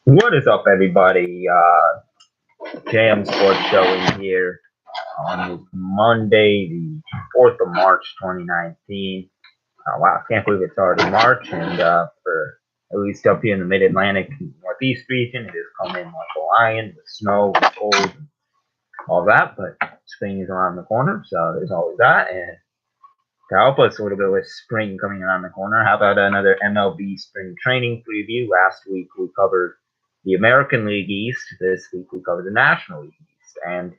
What is up, everybody? JM Sports Showing here on this Monday, the 4th of March, 2019. Wow, I can't believe it's already March, and for at least up here in the Mid Atlantic Northeast region, it is coming like a lion with snow and cold and all that. But spring is around the corner, so there's always that. And to help us a little bit with spring coming around the corner, how about another MLB spring training preview? Last week we covered the American League East. This week we covered the National League East. And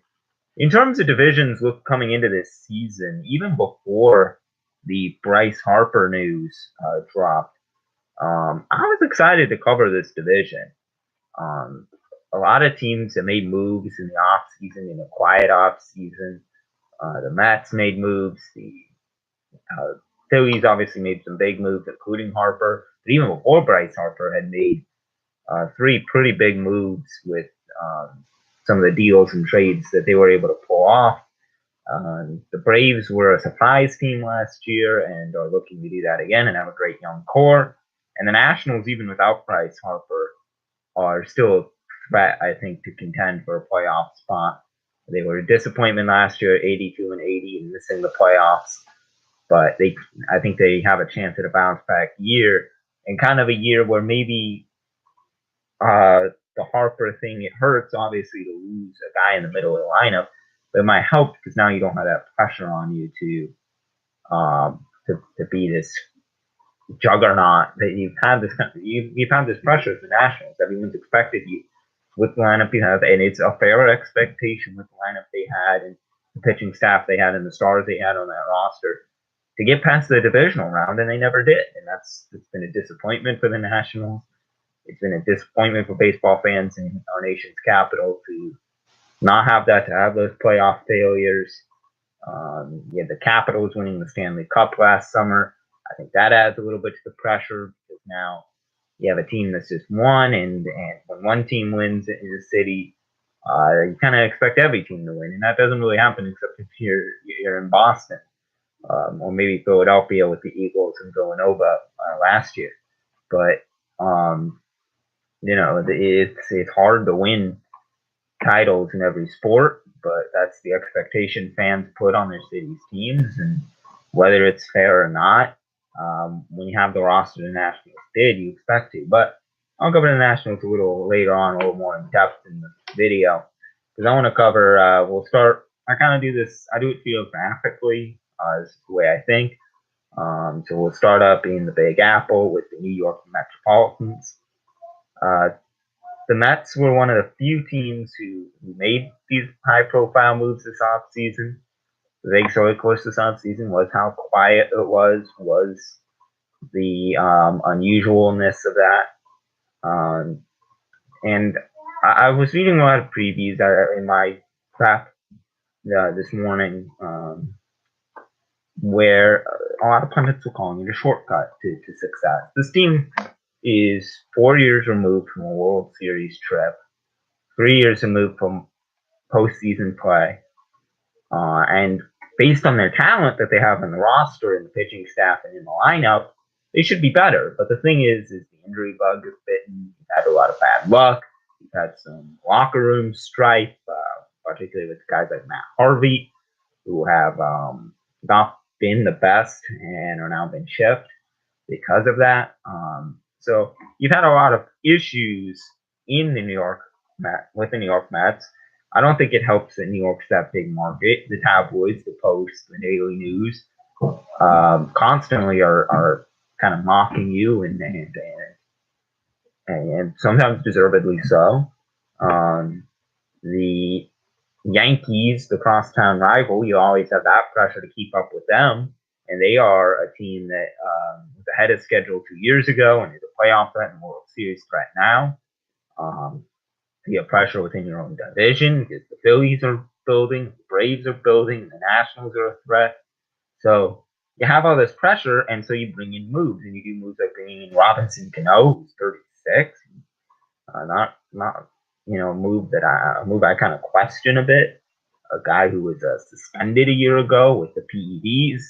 in terms of divisions, look coming into this season, even before the Bryce Harper news dropped, I was excited to cover this division. Um, a lot of teams have made moves in the offseason, in a quiet offseason. The Mets made moves. The uh, Phillies obviously made some big moves, including Harper. But even before Bryce Harper had made three pretty big moves with some of the deals and trades that they were able to pull off. The Braves were a surprise team last year and are looking to do that again and have a great young core. And the Nationals, even without Bryce Harper, are still a threat, I think, to contend for a playoff spot. They were a disappointment last year, 82 and 80, and missing the playoffs. But I think they have a chance at a bounce back year, and kind of a year where maybe the Harper thing, it hurts obviously to lose a guy in the middle of the lineup, but it might help because now you don't have that pressure on you to be this juggernaut that you've had this pressure as the Nationals. Everyone's expected you with the lineup you have, and it's a fair expectation with the lineup they had and the pitching staff they had and the stars they had on that roster to get past the divisional round, and they never did. And it's been a disappointment for the Nationals. It's been a disappointment for baseball fans in our nation's capital to not have that, to have those playoff failures. You had the Capitals winning the Stanley Cup last summer. I think that adds a little bit to the pressure because now you have a team that's just won, and when one team wins in the city, you kind of expect every team to win, and that doesn't really happen except if you're in Boston, or maybe Philadelphia with the Eagles and Villanova last year. But it's hard to win titles in every sport, but that's the expectation fans put on their city's teams, and whether it's fair or not, when you have the roster the Nationals did, you expect to. But I'll cover the Nationals a little later on, a little more in depth in the video, because I want to cover. We'll start. I kind of do this. I do it geographically. Is the way I think. So we'll start up in the Big Apple with the New York Metropolitans. Uh, the Mets were one of the few teams who made these high-profile moves this offseason. The big story, of course, this offseason was how quiet it was the unusualness of that. And I was reading a lot of previews in my prep this morning where a lot of pundits were calling it a shortcut to success. This team is 4 years removed from a World Series trip, 3 years removed from postseason play, and based on their talent that they have in the roster and the pitching staff and in the lineup, they should be better. But the thing is the injury bug has bitten. You've had a lot of bad luck. You've had some locker room strife, particularly with guys like Matt Harvey, who have not been the best and are now been shipped because of that. So you've had a lot of issues in the New York with the New York Mets. I don't think it helps that New York's that big market. The tabloids, the Post, the Daily News, constantly are kind of mocking you and sometimes deservedly so. The Yankees, the crosstown rival, you always have that pressure to keep up with them, and they are a team that was ahead of schedule 2 years ago and is a playoff threat and World Series threat now. You have pressure within your own division because the Phillies are building, the Braves are building, the Nationals are a threat. So you have all this pressure, and so you bring in moves, and you do moves like bringing in Robinson Cano, who's 36. Not a move I kind of question a bit. A guy who was suspended a year ago with the PEDs,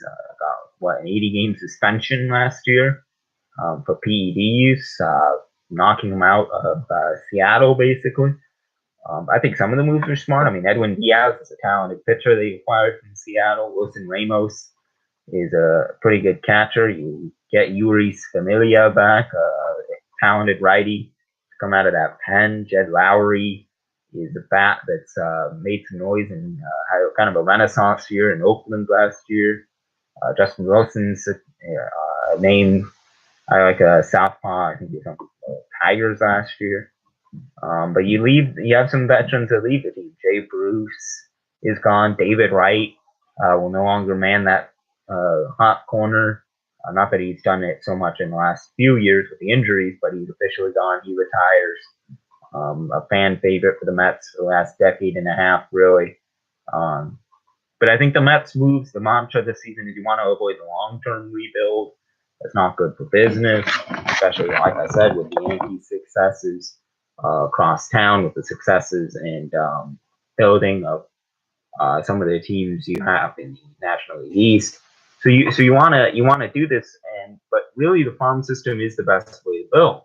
got an 80-game suspension last year for PED use. knocking them out of Seattle, basically. I think some of the moves are smart. I mean, Edwin Diaz is a talented pitcher they acquired from Seattle. Wilson Ramos is a pretty good catcher. You get Yuris Familia back, a talented righty to come out of that pen. Jed Lowry is a bat that's made some noise and had kind of a renaissance year in Oakland last year. Justin Wilson's name, I like Southpaw. I think he's on Tigers last year. But you have some veterans that leave the team. Jay Bruce is gone. David Wright will no longer man that hot corner. Not that he's done it so much in the last few years with the injuries, but he's officially gone. He retires. A fan favorite for the Mets for the last decade and a half, really. But I think the Mets moves, the mantra this season is you want to avoid the long-term rebuild. That's not good for business, especially, like I said, with the Yankees' successes across town, with the successes and building of some of the teams you have in the National League East. So you want to do this, but really the farm system is the best way to build.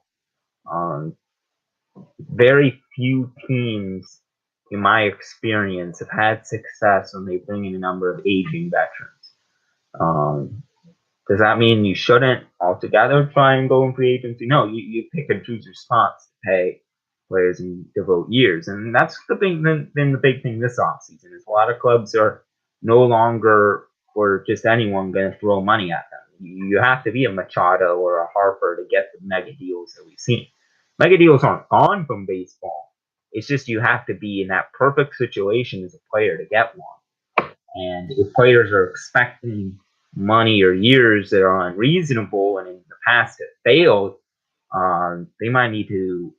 Very few teams, in my experience, have had success when they bring in a number of aging veterans. Does that mean you shouldn't altogether try and go in free agency? No, you pick and choose your spots to pay players and devote years. And that's been the big thing this offseason is a lot of clubs are no longer for just anyone going to throw money at them. You have to be a Machado or a Harper to get the mega deals that we've seen. Mega deals aren't gone from baseball. It's just you have to be in that perfect situation as a player to get one. And if players are expecting money or years that are unreasonable and in the past have failed, they might need to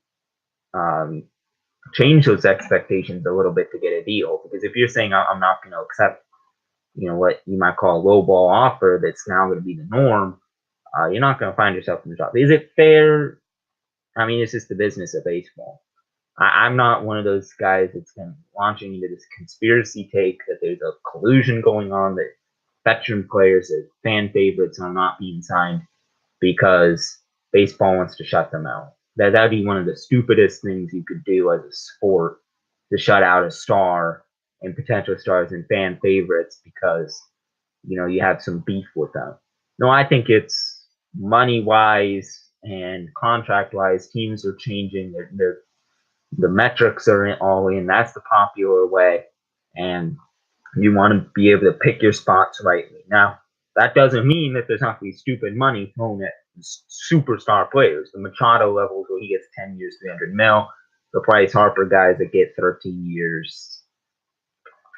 change those expectations a little bit to get a deal. Because if you're saying I'm not going to accept, what you might call a low ball offer that's now going to be the norm, you're not going to find yourself in the job. Is it fair? I mean, it's just the business of baseball. I'm not one of those guys that's launching into this conspiracy take that there's a collusion going on, that veteran players, that fan favorites are not being signed because baseball wants to shut them out. That'd be one of the stupidest things you could do as a sport, to shut out a star and potential stars and fan favorites because you have some beef with them. No, I think it's money wise and contract wise. Teams are changing. The metrics are all in. That's the popular way, and you want to be able to pick your spots rightly. Now, that doesn't mean that there's not going to be stupid money thrown at superstar players. The Machado levels where he gets 10 years, 300 mil. The Bryce Harper guys that get 13 years,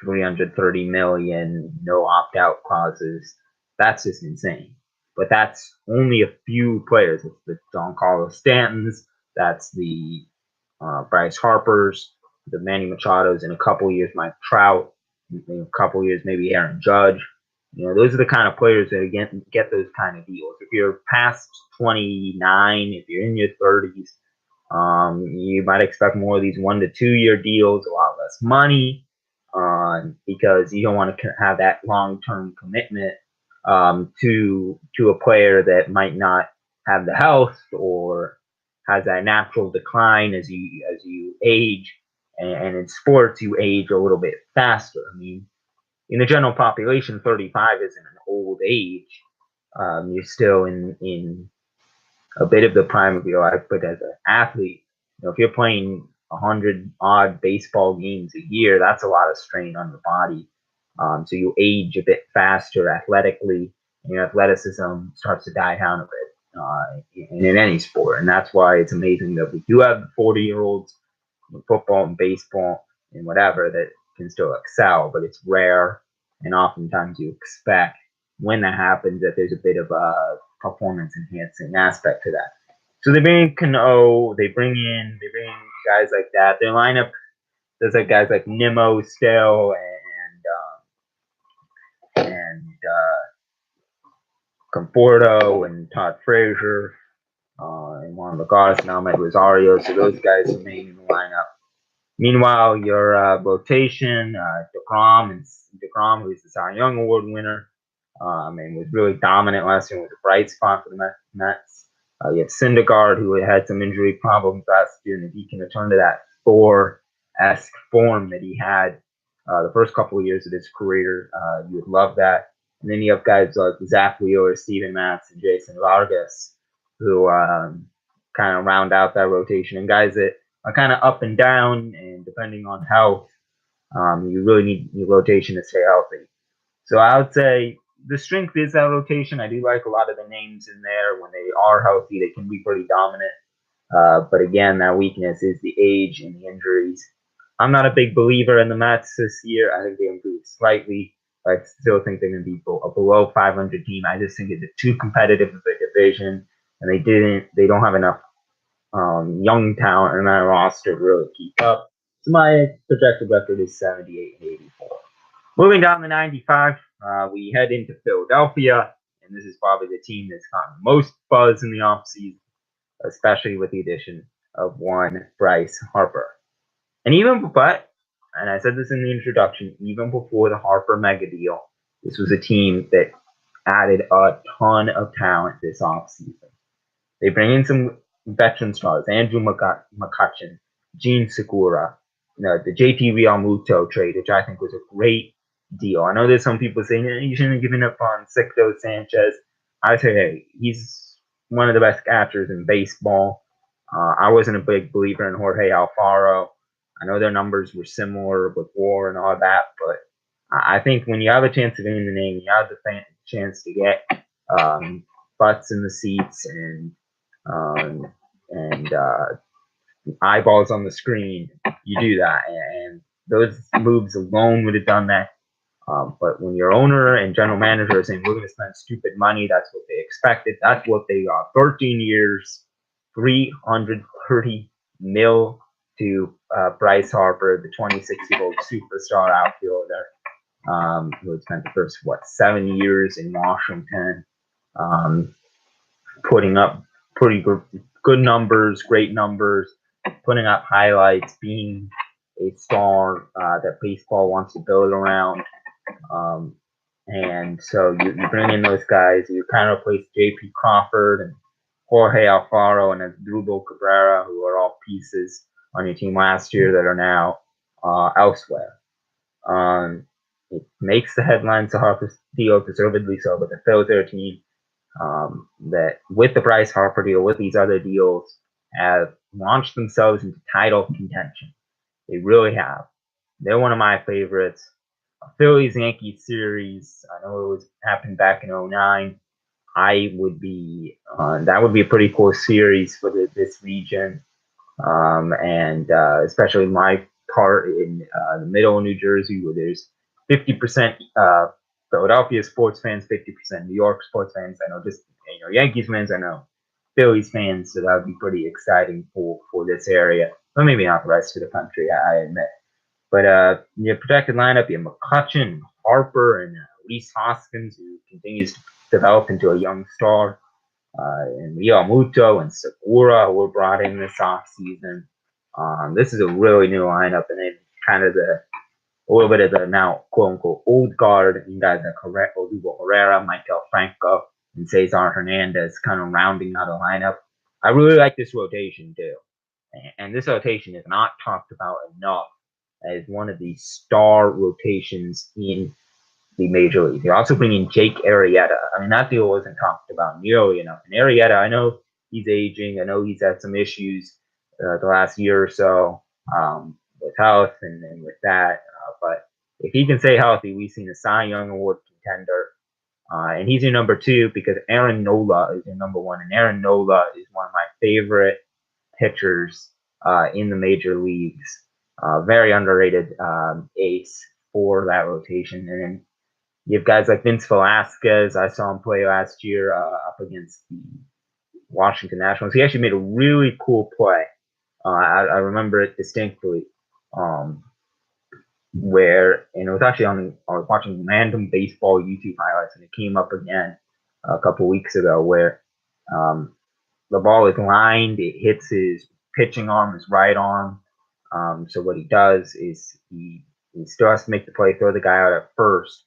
330 million, no opt-out clauses. That's just insane. But that's only a few players. It's the Giancarlo Stantons. That's the Bryce Harpers, the Manny Machados. In a couple years, Mike Trout. In a couple years, maybe Aaron Judge. Those are the kind of players that get those kind of deals. If you're past 29, if you're in your 30s, you might expect more of these 1 to 2 year deals, a lot less money, because you don't want to have that long-term commitment to a player that might not have the health or has that natural decline as you age. And in sports, you age a little bit faster. I mean, in the general population, 35 isn't an old age. You're still in a bit of the prime of your life, but as an athlete, if you're playing 100 odd baseball games a year, that's a lot of strain on your body. So you age a bit faster athletically, and your athleticism starts to die down a bit in any sport. And that's why it's amazing that we do have 40-year-olds in football and baseball and whatever that can still excel, but it's rare. And oftentimes you expect when that happens that there's a bit of a performance enhancing aspect to that. So they bring in Cano, they bring in guys like that. Their lineup does like guys like Nimmo still and Conforto and Todd Frazier and Juan Lagares and Ahmed Rosario. So those guys remain in the lineup. Meanwhile, your rotation, DeGrom, who's the Cy Young Award winner, and was really dominant last year, was a bright spot for the Mets. You have Syndergaard, who had some injury problems last year, and if he can return to that Thor-esque form that he had the first couple of years of his career, you would love that. And then you have guys like Zach Wheeler, Steven Matz, and Jason Vargas, who kind of round out that rotation, and guys that are kind of up and down, and depending on health, you really need your rotation to stay healthy. So I would say the strength is that rotation. I do like a lot of the names in there. When they are healthy, they can be pretty dominant. But again, that weakness is the age and the injuries. I'm not a big believer in the Mets this year. I think they improved slightly, but I still think they're going to be a below 500 team. I just think it's too competitive of a division, and they don't have enough young talent in that roster to really keep up. So my projected record is 78 and 84. Moving down to 95, we head into Philadelphia, and this is probably the team that's gotten most buzz in the offseason, especially with the addition of one Bryce Harper. And I said this in the introduction, even before the Harper mega deal, this was a team that added a ton of talent this offseason. They bring in some veteran stars, Andrew McCutchen, Gene Segura, the JT Realmuto trade, which I think was a great deal. I know there's some people saying you shouldn't have given up on Sixto Sanchez. I say, hey, he's one of the best catchers in baseball. I wasn't a big believer in Jorge Alfaro. I know their numbers were similar with WAR and all that, but I think when you have a chance to win the name, you have the chance to get butts in the seats and eyeballs on the screen, you do that. And those moves alone would have done that. But when your owner and general manager are saying, we're going to spend stupid money, that's what they expected. That's what they got. 13 years, $330 million to Bryce Harper, the 26-year-old superstar outfielder, who had spent the first, 7 years in Washington, putting up pretty good numbers, great numbers, putting up highlights, being a star that baseball wants to build around. And so you bring in those guys, you kind of replace J.P. Crawford and Jorge Alfaro and Asdrubal Cabrera, who are all pieces on your team last year that are now elsewhere. It makes the headlines to Harper's deal, deservedly so, but the Phillies are a team that with the Bryce Harper deal, with these other deals, have launched themselves into title contention. They really have. They're one of my favorites. Phillies Yankees series. I know it was happened back in 09. That would be a pretty cool series for this region, and especially my part in the middle of New Jersey, where there's 50% Philadelphia sports fans, 50% New York sports fans. I know just Yankees fans. I know Phillies fans, so that would be pretty exciting for this area, but maybe not the rest of the country. I admit. But your projected lineup, you have McCutchen, Harper, and Rhys Hoskins, who continues to develop into a young star, and Realmuto and Segura, who were brought in this offseason. This is a really new lineup, and then kind of a little bit of the now quote unquote old guard, you guys like Odubel Herrera, Maikel Franco, and Cesar Hernandez kind of rounding out a lineup. I really like this rotation too. And this rotation is not talked about enough as one of the star rotations in the major league. They're also bringing Jake Arrieta. I mean, that deal wasn't talked about nearly enough. And Arrieta, I know he's aging. I know he's had some issues the last year or so with health and with that. But if he can stay healthy, we've seen a Cy Young Award contender. And he's your number two because Aaron Nola is your number one. And Aaron Nola is one of my favorite pitchers in the major leagues. Very underrated ace for that rotation. And then you have guys like Vince Velasquez. I saw him play last year up against the Washington Nationals. He actually made a really cool play. I remember it distinctly. And it was actually I was watching random baseball YouTube highlights, and it came up again a couple weeks ago where the ball is lined, it hits his pitching arm, his right arm. So what he does is he still has to make the play, throw the guy out at first.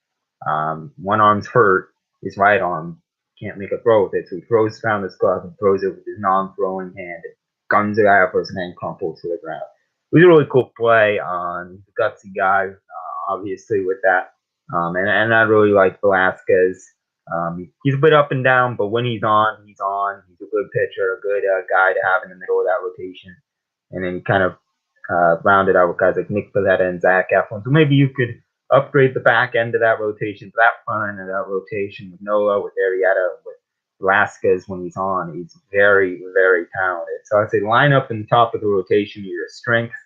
One arm's hurt, his right arm can't make a throw with it, so he throws down his glove and throws it with his non-throwing hand, and guns the guy up with his hand, crumples to the ground. It was a really cool play. He's a gutsy guy, obviously, with that. And I really like Velasquez. He's a bit up and down, but when he's on, he's on. He's a good pitcher, a good guy to have in the middle of that rotation. And then he kind of rounded out with guys like Nick Pivetta and Zach Eflin. So maybe you could upgrade the back end of that rotation, that front end of that rotation with Nola, with Arrieta, with Velasquez when he's on. He's very, very talented. So I'd say line up in the top of the rotation, your strength.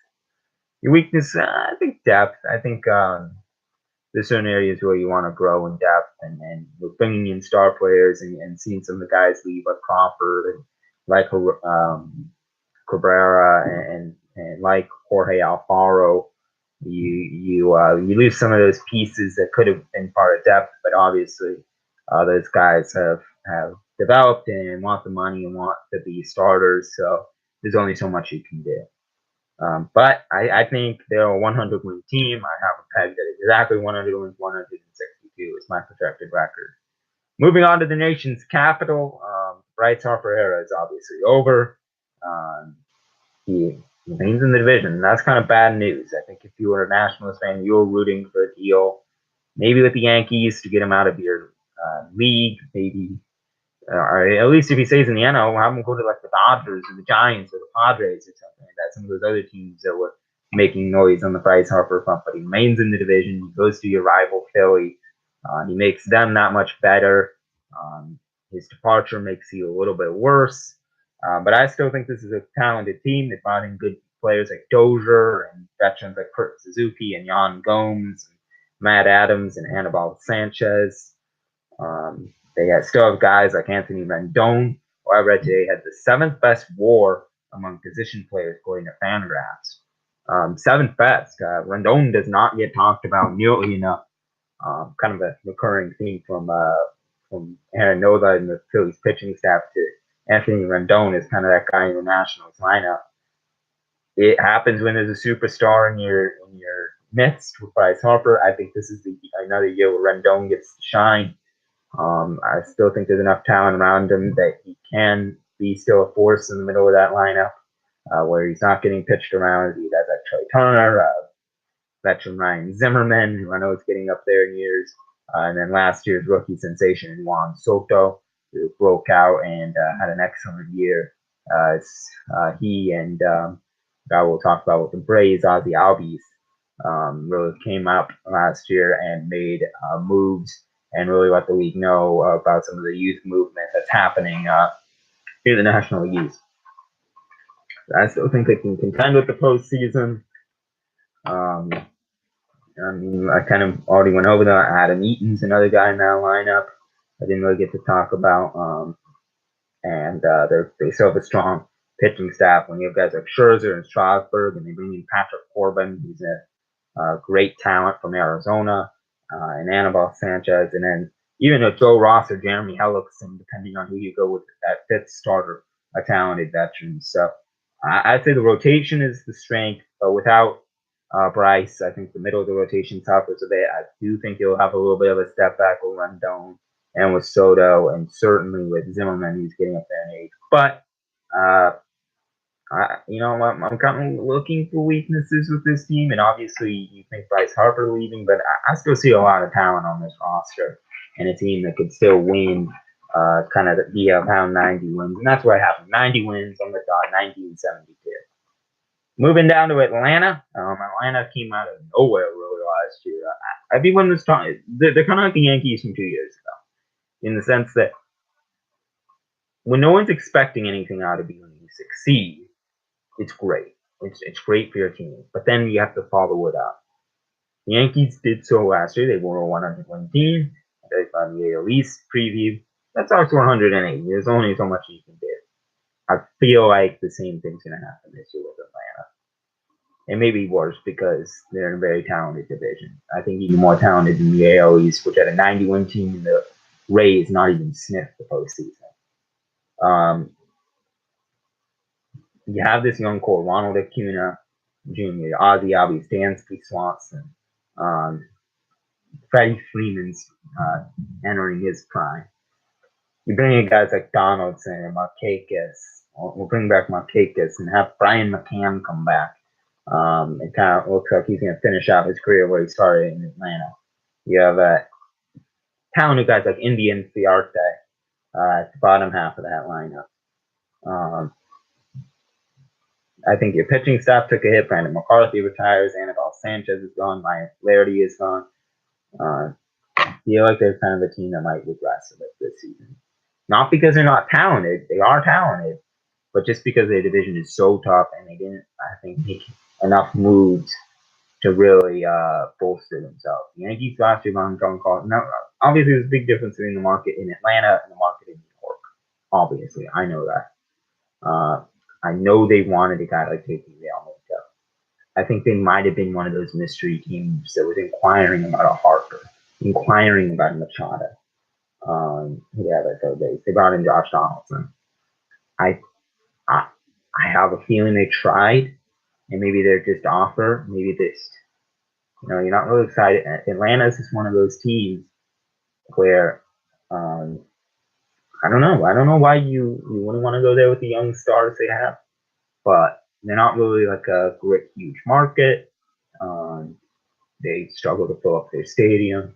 Your weakness, I think depth. I think there's certain areas where you want to grow in depth, and with bringing in star players and seeing some of the guys leave, like Crawford and like Cabrera and like Jorge Alfaro, you lose some of those pieces that could have been part of depth, but obviously those guys have developed and want the money and want to be starters, so there's only so much you can do. But I think they're a 100 win team. I have a peg that exactly 100 wins, 162 is my projected record. Moving on to the nation's capital, Bryce Harper era is obviously over. He remains in the division. That's kind of bad news. I think if you were a Nationals fan, you were rooting for a deal, maybe with the Yankees to get him out of your league, maybe. Or at least if he stays in the NL, have him go to like the Dodgers or the Giants or the Padres or something like that. Some of those other teams that were making noise on the Bryce Harper front, but he remains in the division. He goes to your rival Philly. He makes them that much better. His departure makes you a little bit worse. But I still think this is a talented team. They brought in good players like Dozier and veterans like Kurt Suzuki and Yan Gomes, and Matt Adams and Anibal Sanchez. They still have guys like Anthony Rendon, who I read today had the 7th best WAR among position players according to Fangraphs. 7th best. Rendon does not get talked about nearly enough. Kind of a recurring theme from Aaron Nola and the Phillies pitching staff to Anthony Rendon is kind of that guy in the Nationals lineup. It happens when there's a superstar in your midst with Bryce Harper. I think this is another year where Rendon gets to shine. I still think there's enough talent around him that he can be still a force in the middle of that lineup, where he's not getting pitched around. He has like Trey Turner, veteran Ryan Zimmerman, who I know is getting up there in years, and then last year's rookie sensation Juan Soto, who broke out and had an excellent year. He and guy we'll talk about with the Braves, Ozzy Albies, really came up last year and made moves and really let the league know about some of the youth movement that's happening in the National League. I still think they can contend with the postseason. I mean, I kind of already went over that. Adam Eaton's another guy in that lineup I didn't really get to talk about. And they still have a strong pitching staff when you have guys like Scherzer and Strasburg, and they bring in Patrick Corbin, who's a great talent from Arizona, and Anibal Sanchez, and then even if Joe Ross or Jeremy Hellickson, depending on who you go with that 5th starter, a talented veteran. So I'd say the rotation is the strength, but without Bryce, I think the middle of the rotation suffers a bit. I do think you'll have a little bit of a step back with Rendon and with Soto, and certainly with Zimmerman, who's getting up there in age. But I'm kind of looking for weaknesses with this team, and obviously you think Bryce Harper leaving, but I still see a lot of talent on this roster and a team that could still win, kind of be around 90 wins, and that's what happened. 90 wins on the dot, 1972. Moving down to Atlanta. Atlanta came out of nowhere really last year. I'd be one of those times. They're kind of like the Yankees from 2 years ago, in the sense that when no one's expecting anything out of you and you succeed, it's great. It's great for your team. But then you have to follow it up. The Yankees did so last year. They were a 101 team. They found the AL East preview. That's also 108. There's only so much you can do. I feel like the same thing's going to happen this year with Atlanta. It may be worse because they're in a very talented division. I think even more talented than the AL East, which had a 90-win team, and the Rays not even sniffed the postseason. You have this young core: Ronald Acuna Jr., Ozzy Albies, Dansby Swanson, Freddie Freeman's entering his prime. You bring in guys like Donaldson and Markakis. We'll bring back Markakis and have Brian McCann come back. It kind of looks like he's going to finish out his career where he started in Atlanta. You have talented guys like Indian Fiarte at the bottom half of that lineup. I think your pitching staff took a hit. Brandon McCarthy retires. Anibal Sanchez is gone. Ryan Flaherty is gone. I feel like there's kind of a team that might regress a bit this season. Not because they're not talented. They are talented. But just because their division is so tough and they didn't, I think, make enough moves to really bolster themselves. The Yankees last year on John Carlson. Now, obviously, there's a big difference between the market in Atlanta and the market in New York. Obviously, I know that. I know they wanted a guy like JT Realmuto. I think they might have been one of those mystery teams that was inquiring about a Harper, inquiring about a Machado. Yeah, that third base. They brought in Josh Donaldson. I have a feeling they tried, and maybe they're just offer. Maybe this, you're not really excited. Atlanta is just one of those teams where, I don't know. I don't know why you wouldn't want to go there with the young stars they have, but they're not really like a great huge market. They struggle to fill up their stadium.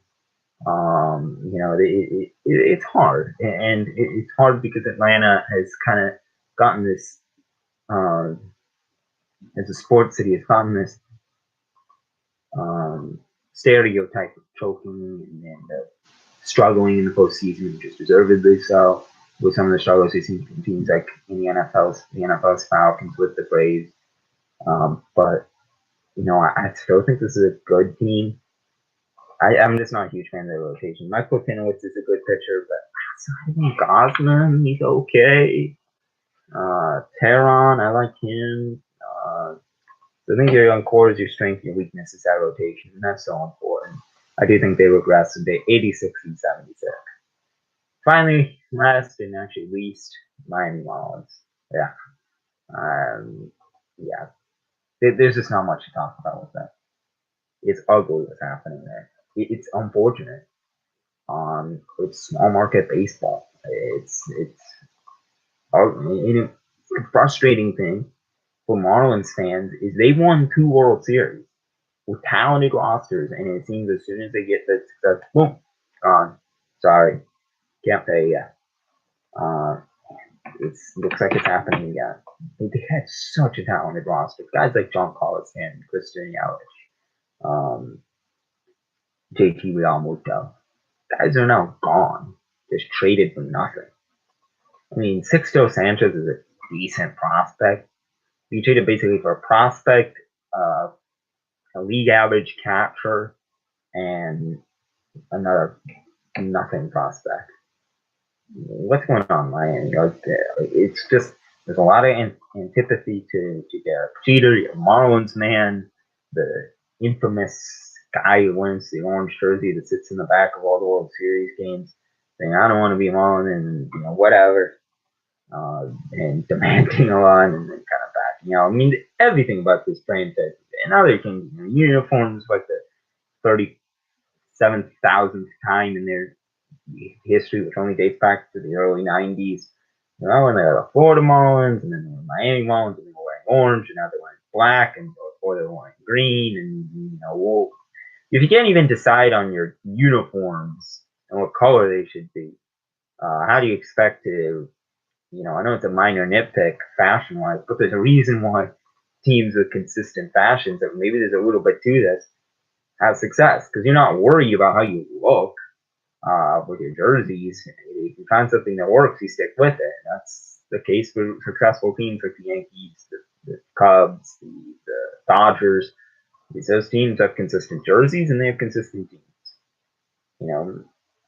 It's hard, and it's hard because Atlanta has kind of gotten this, as a sports city, it's gotten this stereotype of choking and struggling in the postseason, just deservedly so. With some of the struggles we've seen from teams like in the NFL's Falcons with the Braves. But I still think this is a good team. I'm just not a huge fan of their rotation. Michael Kinowitz is a good pitcher, but Gosman, he's okay. Teheran, I like him. I think your young core is your strength, your weakness is that rotation, and that's so important. I do think they regressed to 86 and 76. Finally, last and actually least, Miami Marlins. Yeah. Yeah. There's just not much to talk about with that. It's ugly what's happening there. It's unfortunate. It's small market baseball. It's ugly. The frustrating thing for Marlins fans is they won 2 World Series with talented rosters, and it seems as soon as they get that success, boom, gone. Sorry, can't pay yet. It looks like it's happening again. They had such a talented roster. Guys like Giancarlo Stanton, Christian Yelich, JT Realmuto. Guys are now gone. Just traded for nothing. I mean, Sixto Sanchez is a decent prospect. You traded basically for a prospect, a league average catcher, and another nothing prospect. What's going on, Miami? It's just there's a lot of antipathy to Derek Jeter, your Marlins man, the infamous guy who wears the orange jersey that sits in the back of all the World Series games, saying I don't want to be Marlin and whatever, and demanding a lot and then kind of backing out. I mean, everything about this franchise and other things, uniforms like the 37,000th time in their history, which only dates back to the early 90s. When they were the Florida Marlins, and then they were Miami Marlins, and they were wearing orange, and now they're wearing black, and before they were wearing green, and if you can't even decide on your uniforms and what color they should be, how do you expect to, I know it's a minor nitpick fashion-wise, but there's a reason why teams with consistent fashions, that maybe there's a little bit to this, have success, because you're not worried about how you look. With your jerseys, if you find something that works, you stick with it. That's the case for successful teams like the Yankees, the Cubs, the Dodgers. Those teams have consistent jerseys and they have consistent teams.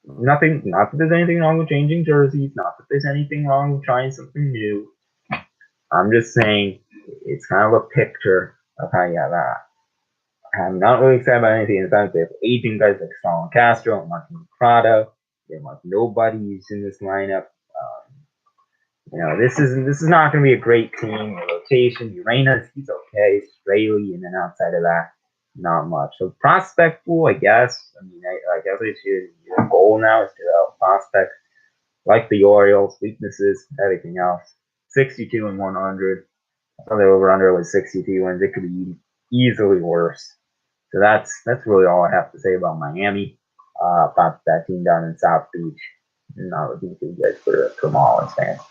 Nothing. Not that there's anything wrong with changing jerseys. Not that there's anything wrong with trying something new. I'm just saying it's kind of a picture of how you have that. I'm not really excited about anything. In fact, they have aging guys like Stalin Castro and Martin Prado. They're like nobody's in this lineup. This is not going to be a great team. The rotation, Uranus, he's okay. Straley, and then outside of that, not much. So prospect pool, I guess. I mean, I guess it's your goal now is to develop prospects. Like the Orioles, weaknesses, everything else. 62 and 100. I thought the over/under was 62 wins. It could be easily worse. So that's really all I have to say about Miami. About that team down in South Beach. Not looking too good for Marlins fans.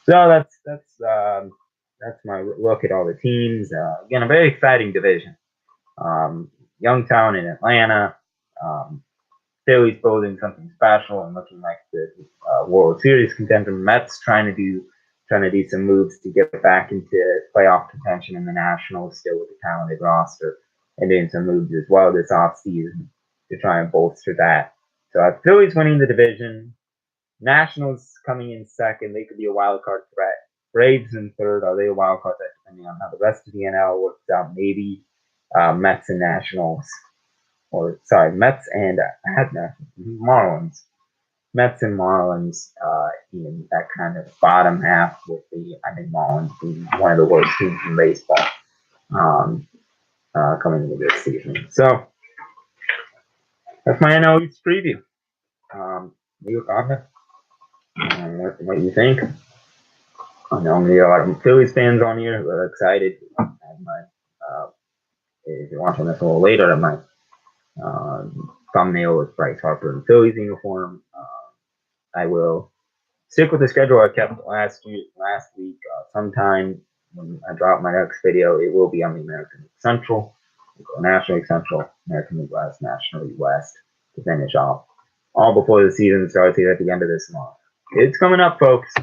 So that's my look at all the teams. Again, a very exciting division. Youngtown in Atlanta. Phillies building something special and looking like the World Series contender. Mets trying to do some moves to get back into playoff contention in the Nationals, still with a talented roster, and doing some moves as well this offseason to try and bolster that. So Phillies winning the division, Nationals coming in second. They could be a wild card threat. Braves in third. Are they a wild card threat? Depending on how the rest of the NL works out. Maybe Mets and Nationals, or sorry, Mets and Marlins. Mets and Marlins in that kind of bottom half, with I think Marlins being one of the worst teams in baseball coming into this season. So that's my NL East preview. Leave a comment on what you think. I know I'm going to get a lot of Phillies fans on here who are excited. If you're watching this a little later, I might thumbnail with Bryce Harper in Phillies uniform. I will stick with the schedule I kept last week. Sometime when I drop my next video, it will be on the American League Central. We'll go National League Central, American League West, National League West to finish off. All before the season starts here at the end of this month. It's coming up, folks.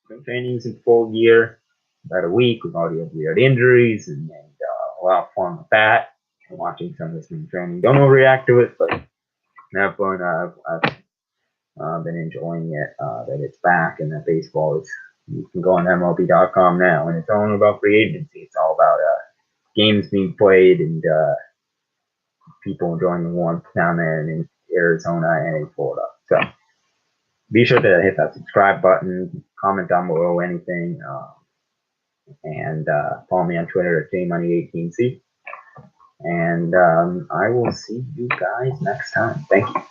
Spring training's in full gear. About a week. We've already had weird injuries and a lot of fun with that. I'm watching some of the spring training. Don't overreact to it, but have fun. I've been enjoying it. That it's back and that baseball is. You can go on MLB.com now, and it's all about free agency. It's all about games being played and people enjoying the warmth down there in Arizona and in Florida. So be sure to hit that subscribe button, comment down below anything, and follow me on Twitter at JMoney18C. And I will see you guys next time. Thank you.